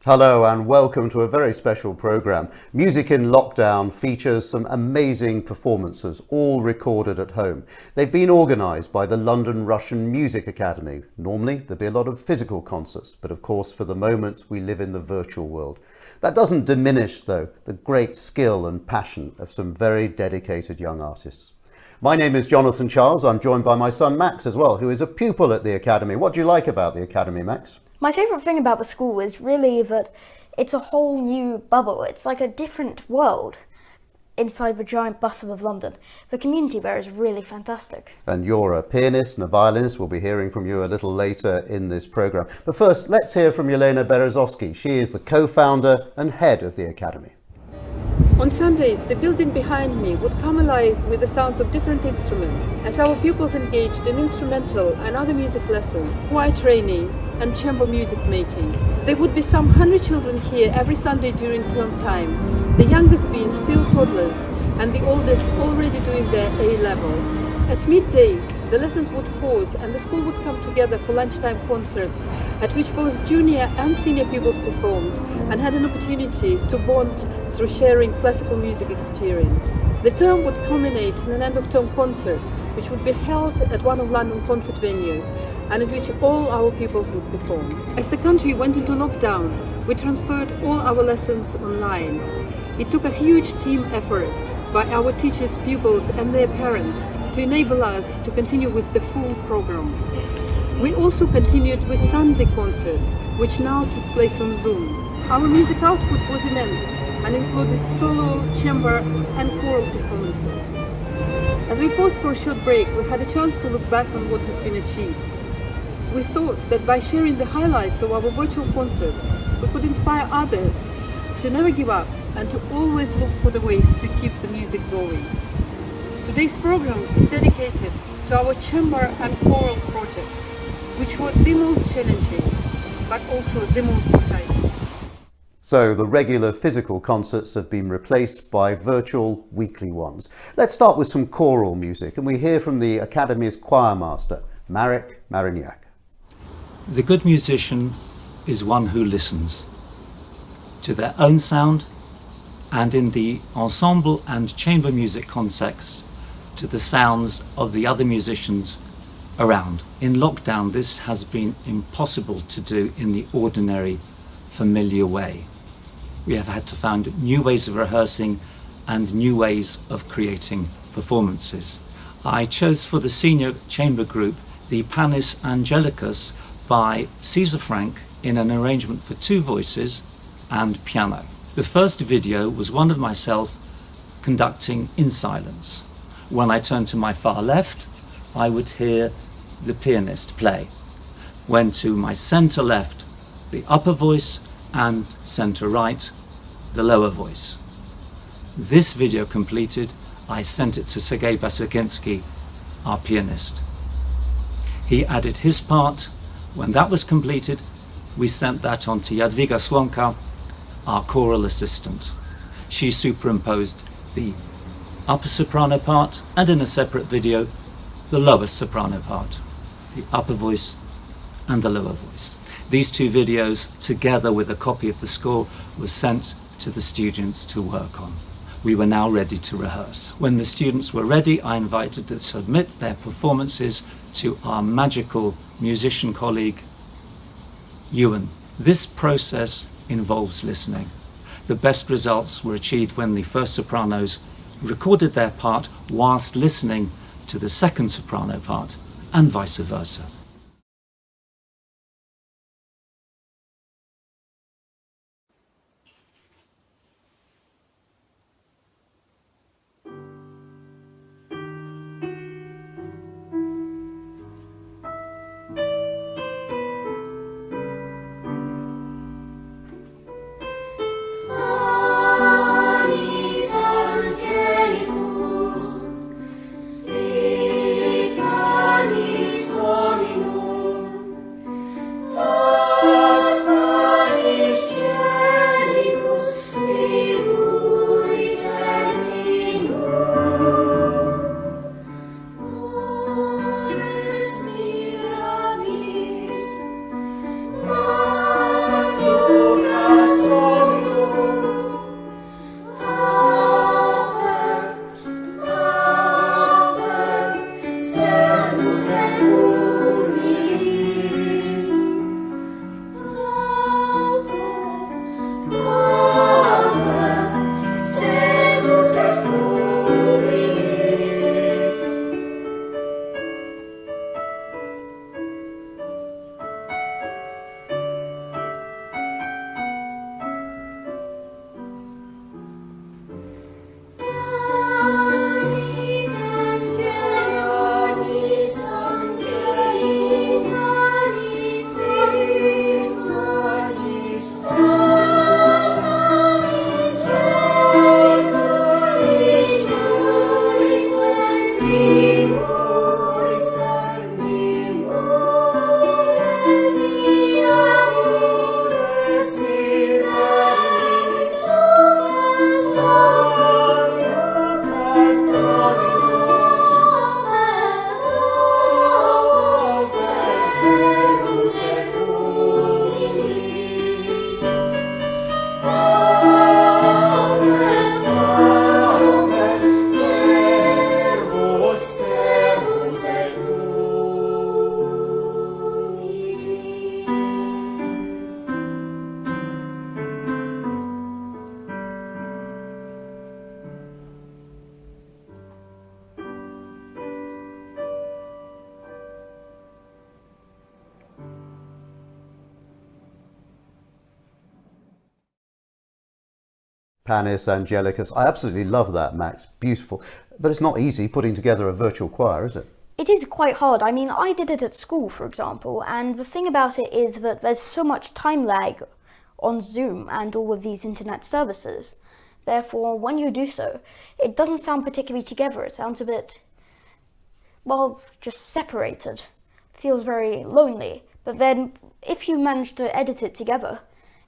Hello and welcome to a very special programme. Music in Lockdown features some amazing performances, all recorded at home. They've been organised by the London Russian Music Academy. Normally there'd be a lot of physical concerts, but of course for the moment we live in the virtual world. That doesn't diminish though the great skill and passion of some very dedicated young artists. My name is Jonathan Charles. I'm joined by my son Max as well, who is a pupil at the Academy. What do you like about the Academy, Max? My favourite thing about the school is really that it's a whole new bubble. It's like a different world inside the giant bustle of London. The community there is really fantastic. And you're a pianist and a violinist. We'll be hearing from you a little later in this programme. But first, let's hear from Lrma Berezovsky. She is the co-founder and head of the Academy. On Sundays, the building behind me would come alive with the sounds of different instruments as our pupils engaged in instrumental and other music lessons, choir training and chamber music making. There would be some 100 children here every Sunday during term time, the youngest being still toddlers and the oldest already doing their A-levels. At midday, the lessons would pause and the school would come together for lunchtime concerts at which both junior and senior pupils performed and had an opportunity to bond through sharing classical music experience. The term would culminate in an end-of-term concert which would be held at one of London concert venues and in which all our pupils would perform. As the country went into lockdown, we transferred all our lessons online. It took a huge team effort by our teachers, pupils and their parents to enable us to continue with the full program. We also continued with Sunday concerts, which now took place on Zoom. Our music output was immense and included solo, chamber and choral performances. As we paused for a short break, we had a chance to look back on what has been achieved. We thought that by sharing the highlights of our virtual concerts, we could inspire others to never give up and to always look for the ways to keep the music going. Today's program is dedicated to our chamber and choral projects, which were the most challenging, but also the most exciting. So the regular physical concerts have been replaced by virtual weekly ones. Let's start with some choral music, and we hear from the Academy's choir master, Marek Mariniak. The good musician is one who listens to their own sound and in the ensemble and chamber music context to the sounds of the other musicians around. In lockdown, this has been impossible to do in the ordinary, familiar way. We have had to find new ways of rehearsing and new ways of creating performances. I chose for the senior chamber group the Panis Angelicus by Caesar Franck in an arrangement for two voices and piano. The first video was one of myself conducting in silence. When I turned to my far left, I would hear the pianist play. When to my centre left, the upper voice, and centre right, the lower voice. This video completed, I sent it to Sergei Basakinsky, our pianist. He added his part. When that was completed, we sent that on to Jadwiga Slonka, our choral assistant. She superimposed the upper soprano part and in a separate video the lower soprano part, the upper voice and the lower voice. These two videos, together with a copy of the score, were sent to the students to work on. We were now ready to rehearse. When the students were ready, I invited them to submit their performances to our magical musician colleague, Ewan. This process involves listening. The best results were achieved when the first sopranos recorded their part whilst listening to the second soprano part, and vice versa. Glory Panis Angelicus. I absolutely love that, Max. Beautiful. But it's not easy putting together a virtual choir, is it? It is quite hard. I mean, I did it at school, for example, and the thing about it is that there's so much time lag on Zoom and all of these internet services. Therefore, when you do so, it doesn't sound particularly together. It sounds a bit, well, just separated. It feels very lonely. But then, if you manage to edit it together,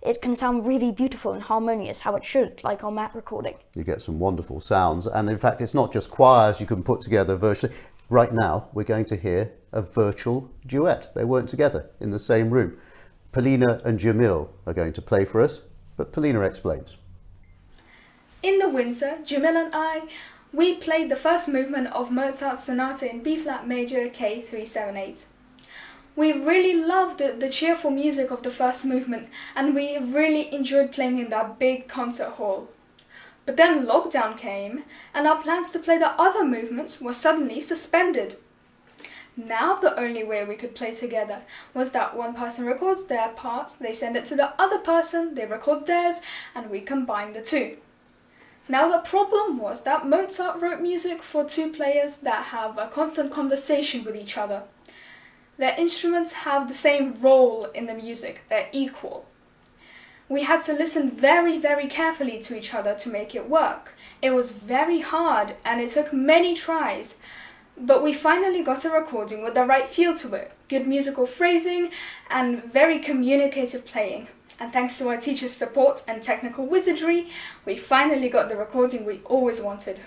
it can sound really beautiful and harmonious, how it should, like on that recording. You get some wonderful sounds. And in fact, it's not just choirs you can put together virtually. Right now, we're going to hear a virtual duet. They weren't together in the same room. Polina and Jamil are going to play for us, but Polina explains. In the winter, Jamil and I, we played the first movement of Mozart's Sonata in B-flat major K378. We really loved the cheerful music of the first movement, and we really enjoyed playing in that big concert hall. But then lockdown came, and our plans to play the other movements were suddenly suspended. Now the only way we could play together was that one person records their parts, they send it to the other person, they record theirs, and we combine the two. Now the problem was that Mozart wrote music for two players that have a constant conversation with each other. Their instruments have the same role in the music, they're equal. We had to listen very, very carefully to each other to make it work. It was very hard and it took many tries, but we finally got a recording with the right feel to it, good musical phrasing and very communicative playing. And thanks to our teacher's support and technical wizardry, we finally got the recording we always wanted.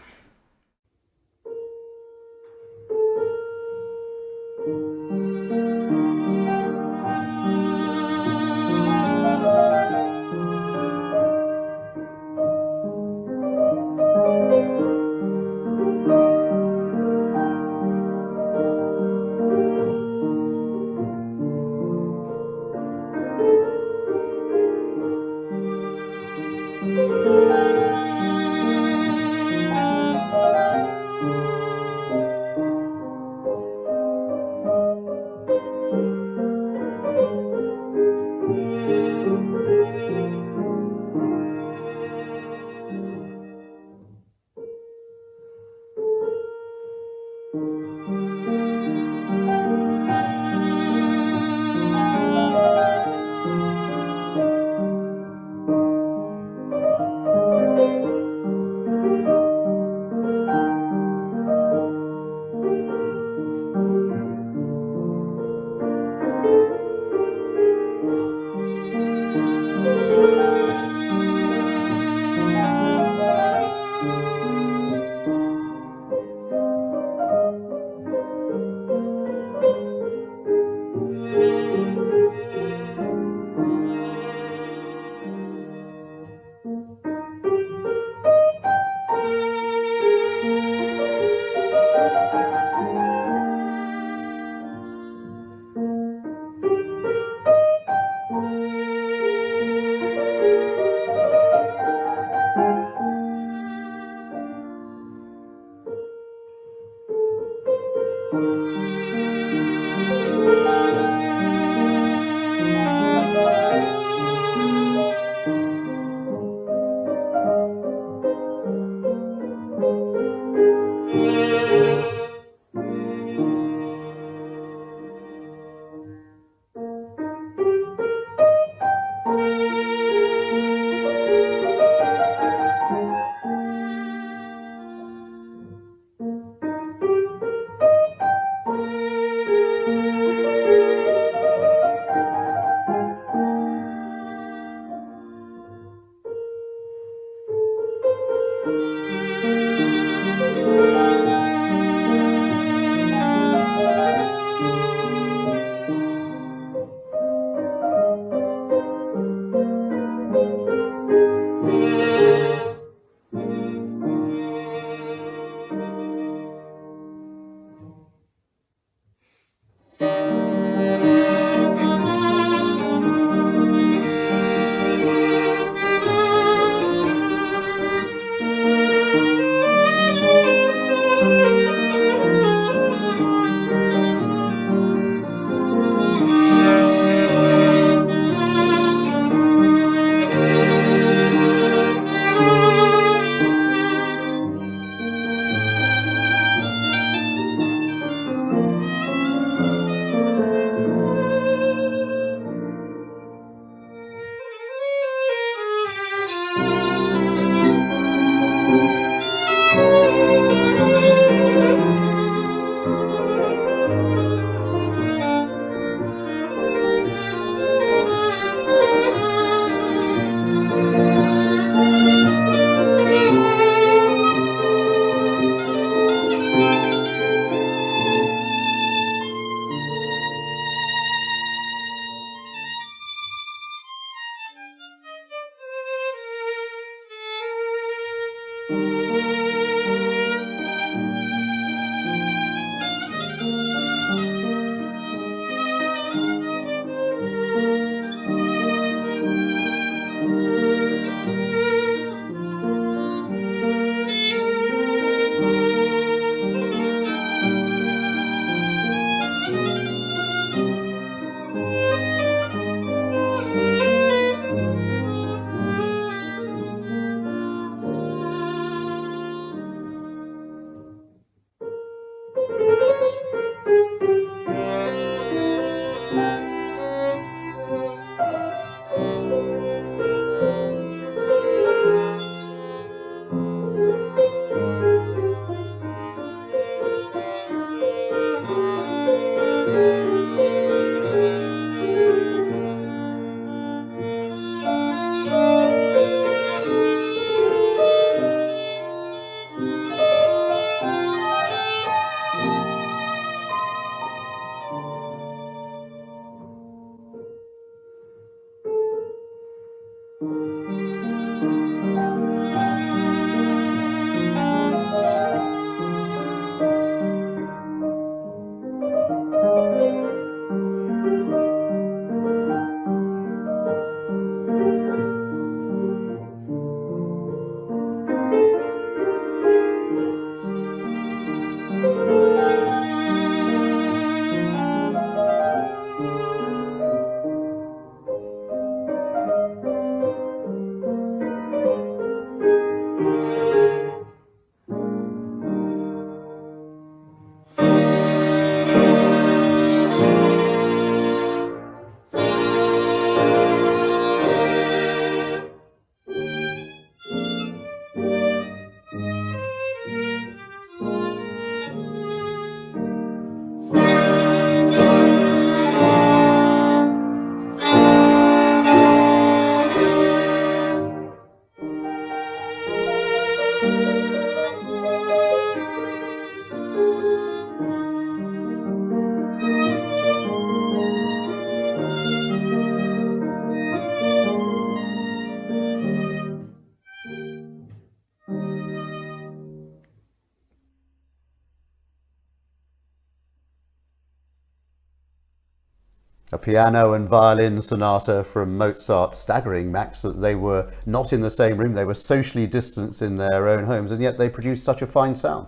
A piano and violin sonata from Mozart. Staggering, Max, that they were not in the same room. They were socially distanced in their own homes, and yet they produced such a fine sound.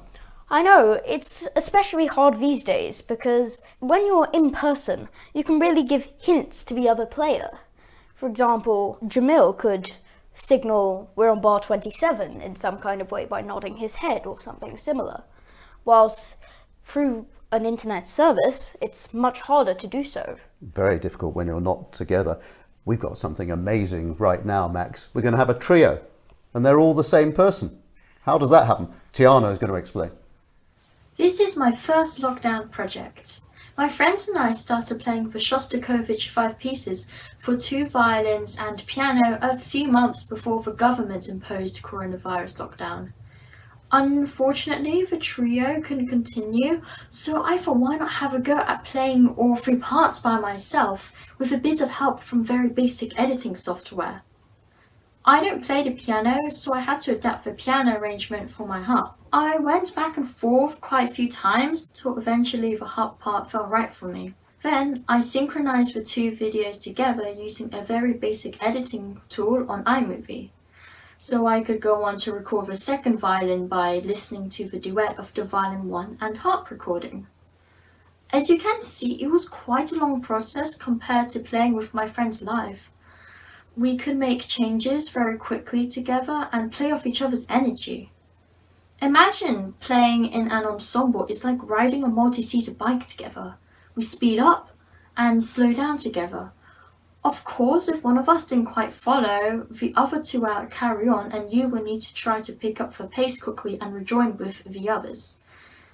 I know, it's especially hard these days because when you're in person, you can really give hints to the other player. For example, Jamil could signal we're on bar 27 in some kind of way by nodding his head or something similar. Whilst through an internet service, it's much harder to do so. Very difficult when you're not together. We've got something amazing right now, Max. We're going to have a trio, and they're all the same person. How does that happen? Tiana is going to explain. This is my first lockdown project. My friends and I started playing the Shostakovich 5 pieces for 2 violins and piano a few months before the government imposed coronavirus lockdown. Unfortunately, the trio couldn't continue, so I thought why not have a go at playing all 3 parts by myself with a bit of help from very basic editing software. I don't play the piano, so I had to adapt the piano arrangement for my harp. I went back and forth quite a few times till eventually the harp part felt right for me. Then I synchronized the 2 videos together using a very basic editing tool on iMovie. So I could go on to record the second violin by listening to the duet of the violin 1 and harp recording. As you can see, it was quite a long process compared to playing with my friends live. We could make changes very quickly together and play off each other's energy. Imagine playing in an ensemble is like riding a multi-seater bike together. We speed up and slow down together. Of course, if one of us didn't quite follow, the other 2 will carry on and you will need to try to pick up the pace quickly and rejoin with the others.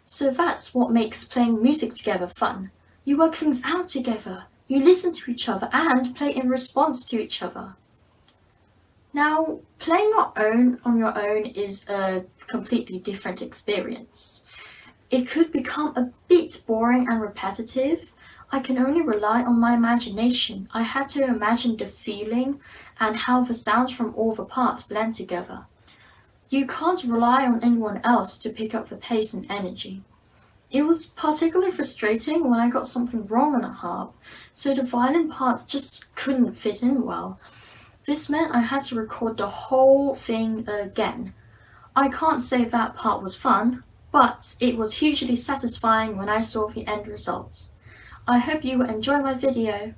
So that's what makes playing music together fun. You work things out together. You listen to each other and play in response to each other. Now, playing on your own is a completely different experience. It could become a bit boring and repetitive. I can only rely on my imagination. I had to imagine the feeling and how the sounds from all the parts blend together. You can't rely on anyone else to pick up the pace and energy. It was particularly frustrating when I got something wrong on a harp, so the violin parts just couldn't fit in well. This meant I had to record the whole thing again. I can't say that part was fun, but it was hugely satisfying when I saw the end results. I hope you will enjoy my video.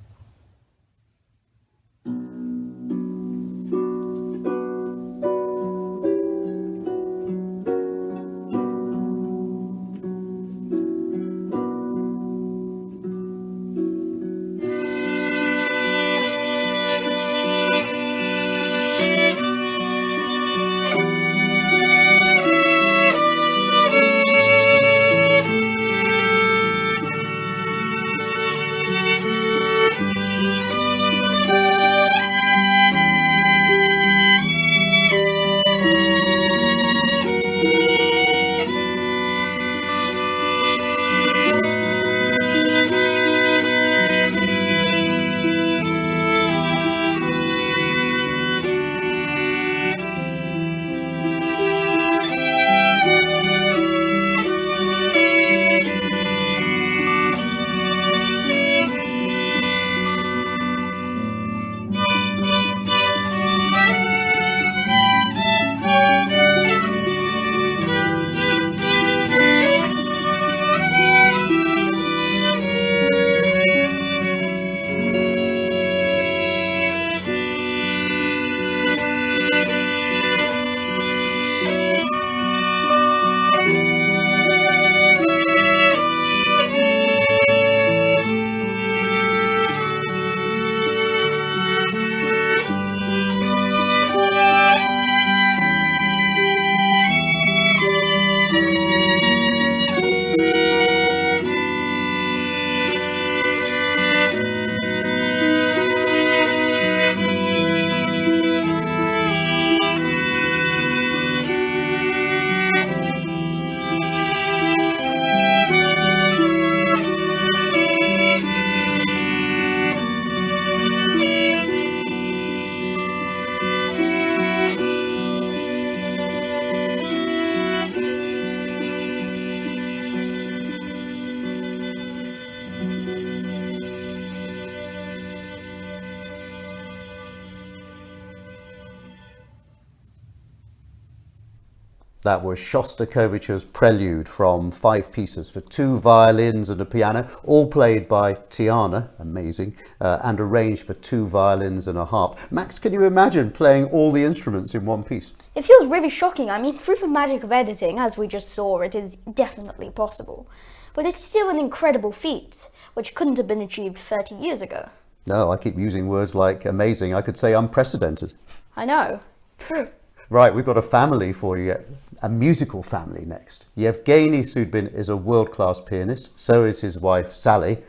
That was Shostakovich's Prelude from 5 pieces for 2 violins and a piano, all played by Tiana, amazing, and arranged for 2 violins and a harp. Max, can you imagine playing all the instruments in one piece? It feels really shocking. I mean, through the magic of editing, as we just saw, it is definitely possible. But it's still an incredible feat, which couldn't have been achieved 30 years ago. No, I keep using words like amazing. I could say unprecedented. I know. True. Right, we've got a family for you, a musical family next. Yevgeny Sudbin is a world-class pianist, so is his wife Sally,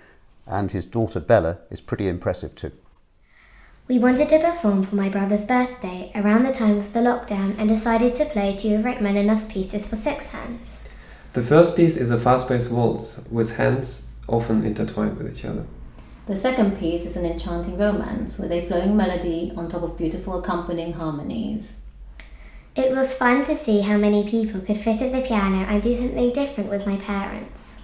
and his daughter Bella is pretty impressive too. We wanted to perform for my brother's birthday around the time of the lockdown and decided to play 2 of Rachmaninoff's pieces for 6 hands. The first piece is a fast-paced waltz, with hands often intertwined with each other. The second piece is an enchanting romance with a flowing melody on top of beautiful accompanying harmonies. It was fun to see how many people could fit at the piano and do something different with my parents.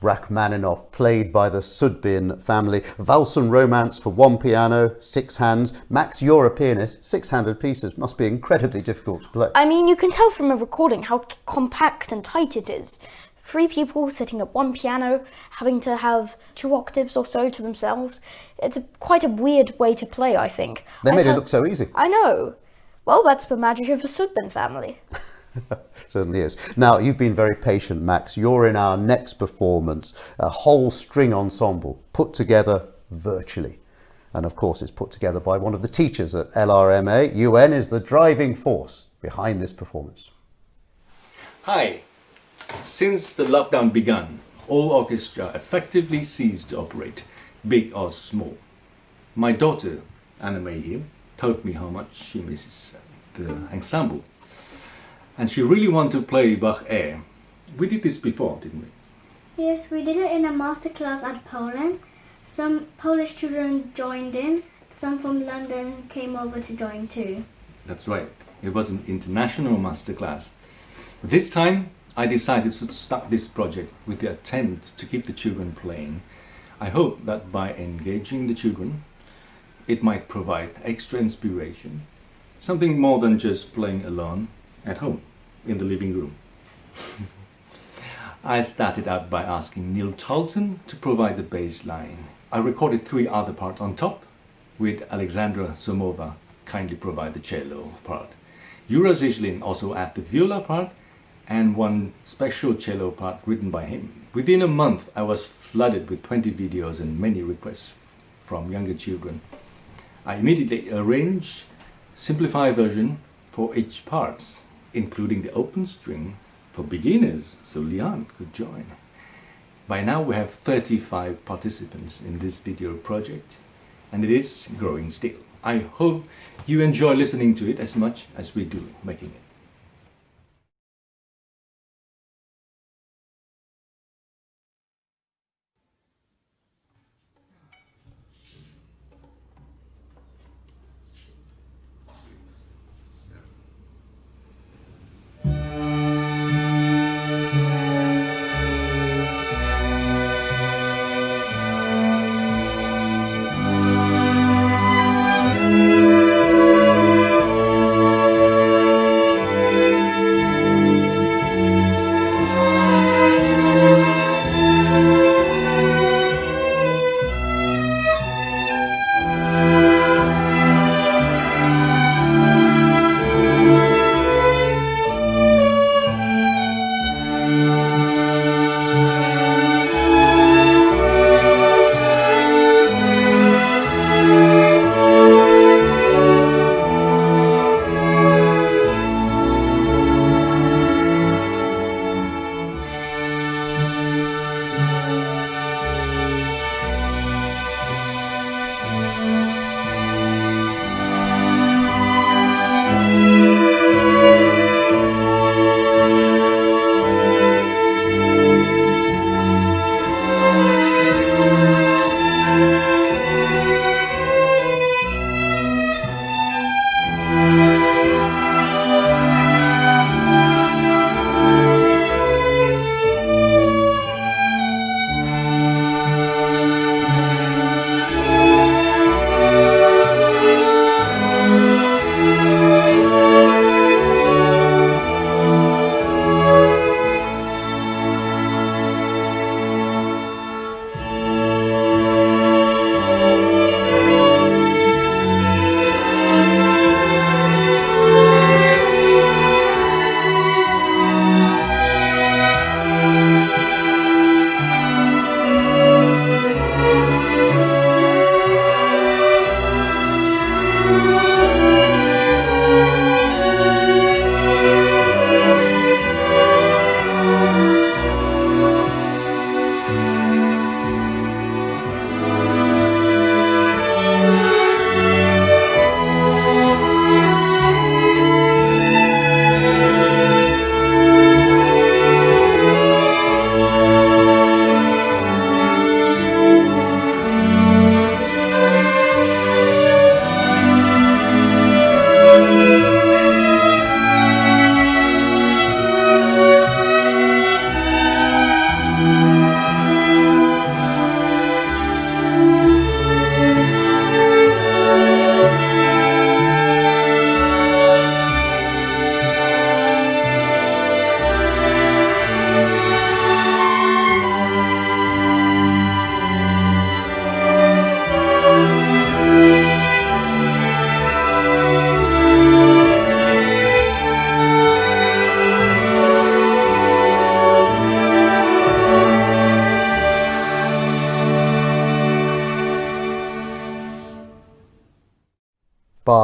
Rachmaninoff, played by the Sudbin family. Valse and Romance for one piano, 6 hands. Max, you're a pianist. 6-handed pieces must be incredibly difficult to play. I mean, you can tell from a recording how compact and tight it is. 3 people sitting at one piano, having to have 2 octaves or so to themselves. It's quite a weird way to play, I think. They made it look so easy. I know. Well, that's the magic of the Sudbin family. Certainly is. Now, you've been very patient, Max. You're in our next performance, a whole string ensemble put together virtually. And of course, it's put together by one of the teachers at Lrma. UN is the driving force behind this performance. Hi. Since the lockdown began, all orchestra effectively ceased to operate, big or small. My daughter, Lrma here, told me how much she misses the ensemble. And she really wanted to play Bach Air. We did this before, didn't we? Yes, we did it in a masterclass at Poland. Some Polish children joined in, some from London came over to join too. That's right. It was an international masterclass. This time, I decided to start this project with the attempt to keep the children playing. I hope that by engaging the children, it might provide extra inspiration, something more than just playing alone at home in the living room. I started out by asking Neil Charlton to provide the bass line. I recorded 3 other parts on top, with Alexandra Somova kindly provide the cello part. Jura Zizlin also add the viola part and one special cello part written by him. Within a month, I was flooded with 20 videos and many requests from younger children. I immediately arranged simplified version for each part, including the open string for beginners, so Leon could join. By now we have 35 participants in this video project, and it is growing still. I hope you enjoy listening to it as much as we do making it.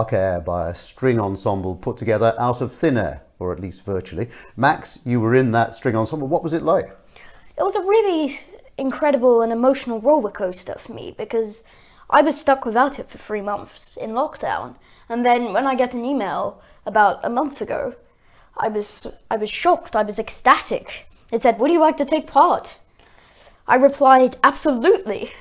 dark air by a string ensemble put together out of thin air, or at least virtually. Max, you were in that string ensemble. What was it like? It was a really incredible and emotional roller coaster for me because I was stuck without it for 3 months in lockdown. And then when I got an email about a month ago, I was shocked, I was ecstatic. It said, "Would you like to take part?" I replied, "Absolutely."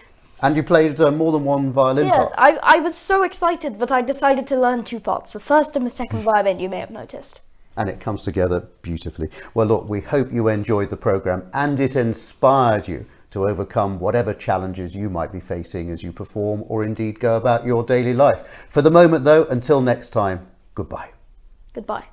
And you played more than one violin Yes, part? I was so excited, but I decided to learn 2 parts, the first and the second violin, you may have noticed. And it comes together beautifully. Well, look, we hope you enjoyed the programme and it inspired you to overcome whatever challenges you might be facing as you perform or indeed go about your daily life. For the moment, though, until next time, goodbye. Goodbye.